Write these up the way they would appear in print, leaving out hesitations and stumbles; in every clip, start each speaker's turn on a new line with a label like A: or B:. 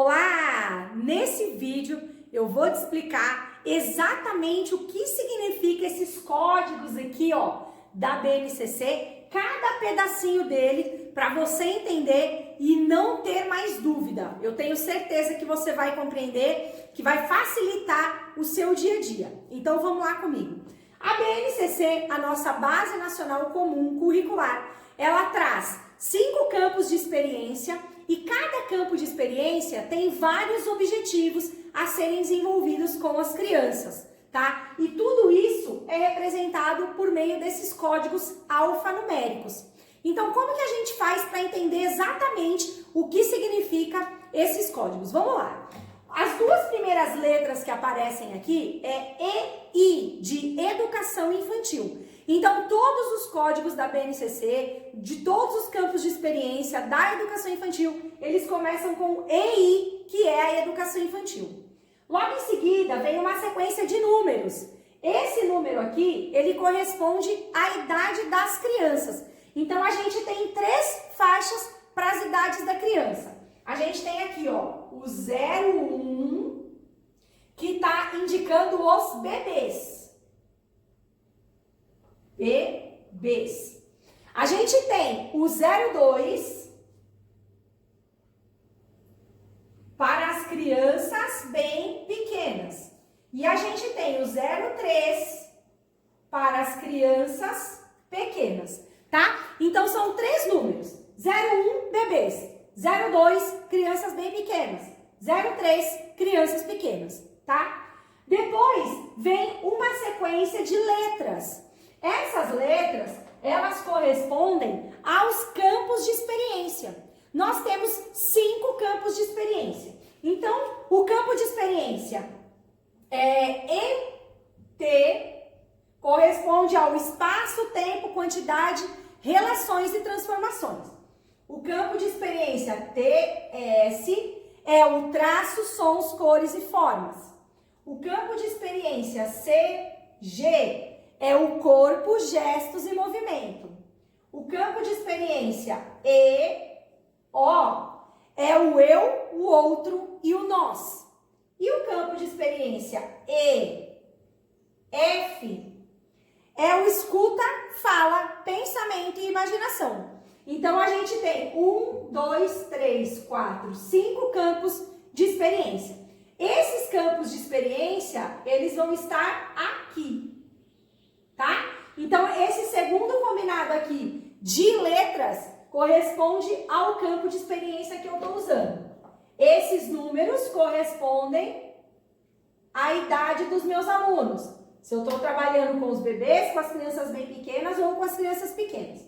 A: Olá! Nesse vídeo eu vou te explicar exatamente o que significa esses códigos aqui, ó, da BNCC, cada pedacinho dele, para você entender e não ter mais dúvida. Eu tenho certeza que você vai compreender, que vai facilitar o seu dia a dia. Então vamos lá comigo. A BNCC, a nossa Base Nacional Comum Curricular, ela traz 5 campos de experiência e cada campo de experiência tem vários objetivos a serem desenvolvidos com as crianças, tá? E tudo isso é representado por meio desses códigos alfanuméricos. Então, como que a gente faz para entender exatamente o que significa esses códigos? Vamos lá. As duas primeiras letras que aparecem aqui é EI, de Educação Infantil. Então, todos os códigos da BNCC, de todos os campos de experiência da educação infantil, eles começam com EI, que é a educação infantil. Logo em seguida, vem uma sequência de números. Esse número aqui, ele corresponde à idade das crianças. Então, a gente tem 3 faixas para as idades da criança. A gente tem aqui, ó, o 01, que está indicando os bebês. Bebês. A gente tem o 02 para as crianças bem pequenas. E a gente tem o 03 para as crianças pequenas, tá? Então são 3 números. 01, bebês. 02, crianças bem pequenas. 03, crianças pequenas, tá? Depois vem uma sequência de letras. Essas letras, elas correspondem aos campos de experiência. Nós temos 5 campos de experiência. Então, o campo de experiência ET corresponde ao espaço, tempo, quantidade, relações e transformações. O campo de experiência TS é o traço, sons, cores e formas. O campo de experiência CG é o corpo, gestos e movimento. O campo de experiência EO é o eu, o outro e o nós. E o campo de experiência EF é o escuta, fala, pensamento e imaginação. Então, a gente tem 1, 2, 3, 4, 5 campos de experiência. Esses campos de experiência, eles vão estar aqui. Tá? Então, esse segundo combinado aqui de letras corresponde ao campo de experiência que eu estou usando. Esses números correspondem à idade dos meus alunos. Se eu estou trabalhando com os bebês, com as crianças bem pequenas ou com as crianças pequenas.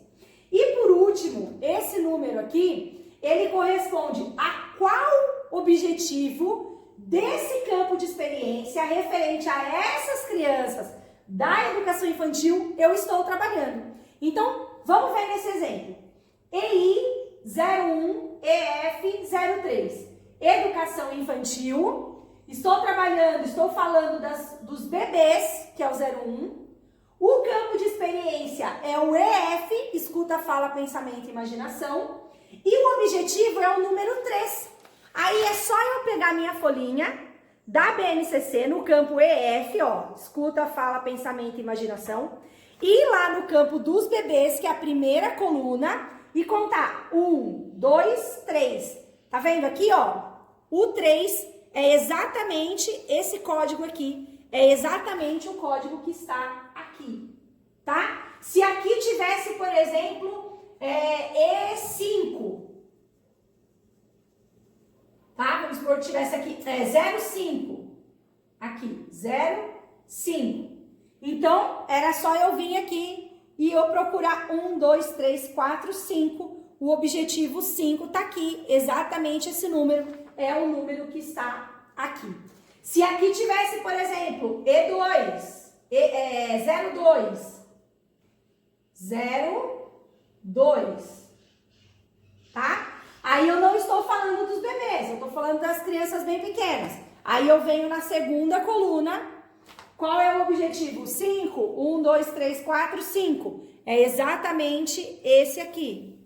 A: E por último, esse número aqui, ele corresponde a qual objetivo desse campo de experiência referente a essas crianças da educação infantil eu estou trabalhando. Então, vamos ver nesse exemplo. EI 01, EF 03. Educação infantil. Estou trabalhando, estou falando dos bebês, que é o 01. O campo de experiência é o EF, escuta, fala, pensamento e imaginação. E o objetivo é o número 3. Aí é só eu pegar minha folhinha da BNCC no campo EF, ó, escuta, fala, pensamento e imaginação, e lá no campo dos bebês, que é a primeira coluna, e contar 1, 2, 3. Tá vendo aqui, ó? O 3 é exatamente esse código aqui, é exatamente o código que está aqui, tá? Se aqui tivesse, por exemplo, E5, tá? Vamos supor que tivesse aqui 05. Aqui, 05. Então, era só eu vir aqui e eu procurar 1, 2, 3, 4, 5. O objetivo 5 tá aqui. Exatamente esse número é o número que está aqui. Se aqui tivesse, por exemplo, E2, 02. 02. Tá? Aí eu não estou falando dos bebês, eu estou falando das crianças bem pequenas. Aí eu venho na segunda coluna. Qual é o objetivo? 5. 1, 2, 3, 4, 5. É exatamente esse aqui.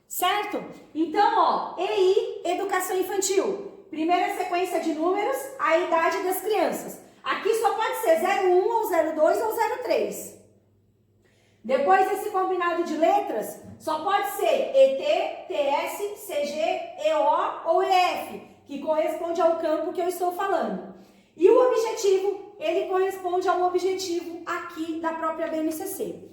A: Certo? Então, ó, EI, Educação Infantil. infantil, primeira sequência de números, a idade das crianças. Aqui só pode ser 01 ou 02 ou 03. Depois desse combinado de letras, só pode ser ET, TS, CG, EO ou EF, que corresponde ao campo que eu estou falando. E o objetivo, ele corresponde ao objetivo aqui da própria BNCC.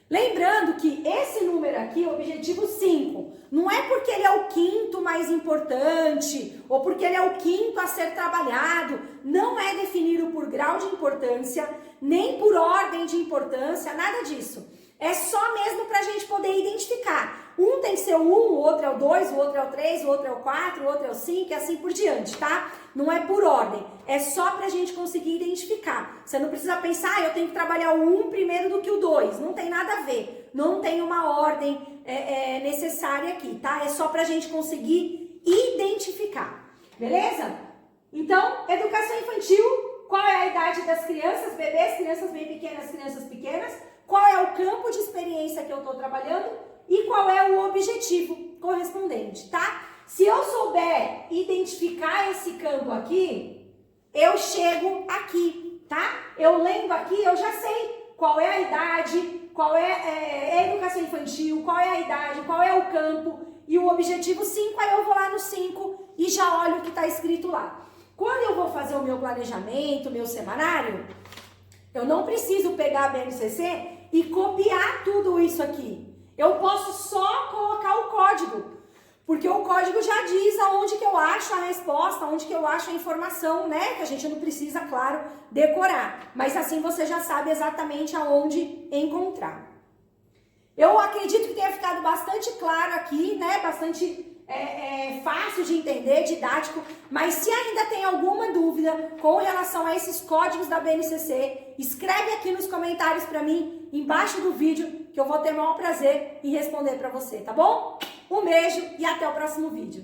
A: Lembrando que esse número aqui, o objetivo 5, não é porque ele é o quinto mais importante ou porque ele é o quinto a ser trabalhado, não é definido por grau de importância, nem por ordem de importância, nada disso. É só mesmo para a gente poder identificar. Um tem que ser o 1, o outro é o 2, o outro é o 3, o outro é o 4, o outro é o 5 e assim por diante, tá? Não é por ordem, é só para a gente conseguir identificar. Você não precisa pensar, eu tenho que trabalhar o 1 primeiro do que o 2, não tem nada a ver. Não tem uma ordem necessária aqui, tá? É só para a gente conseguir identificar, beleza? Então, educação infantil, qual é a idade das crianças, bebês, crianças bem pequenas, crianças pequenas? Qual é o campo de experiência que eu estou trabalhando e qual é o objetivo correspondente, tá? Se eu souber identificar esse campo aqui, eu chego aqui, tá? Eu lendo aqui, eu já sei qual é a idade, qual é a educação infantil, qual é a idade, qual é o campo e o objetivo 5, aí eu vou lá no 5 e já olho o que está escrito lá. Quando eu vou fazer o meu planejamento, o meu semanário, eu não preciso pegar a BNCC e copiar tudo isso aqui. Eu posso só colocar o código, porque o código já diz aonde que eu acho a resposta, onde que eu acho a informação, né? Que a gente não precisa, claro, decorar. Mas assim você já sabe exatamente aonde encontrar. Eu acredito que tenha ficado bastante claro aqui, né? Bastante fácil de entender, didático, mas se ainda tem alguma dúvida com relação a esses códigos da BNCC, escreve aqui nos comentários para mim, embaixo do vídeo, que eu vou ter o maior prazer em responder para você, tá bom? Um beijo e até o próximo vídeo.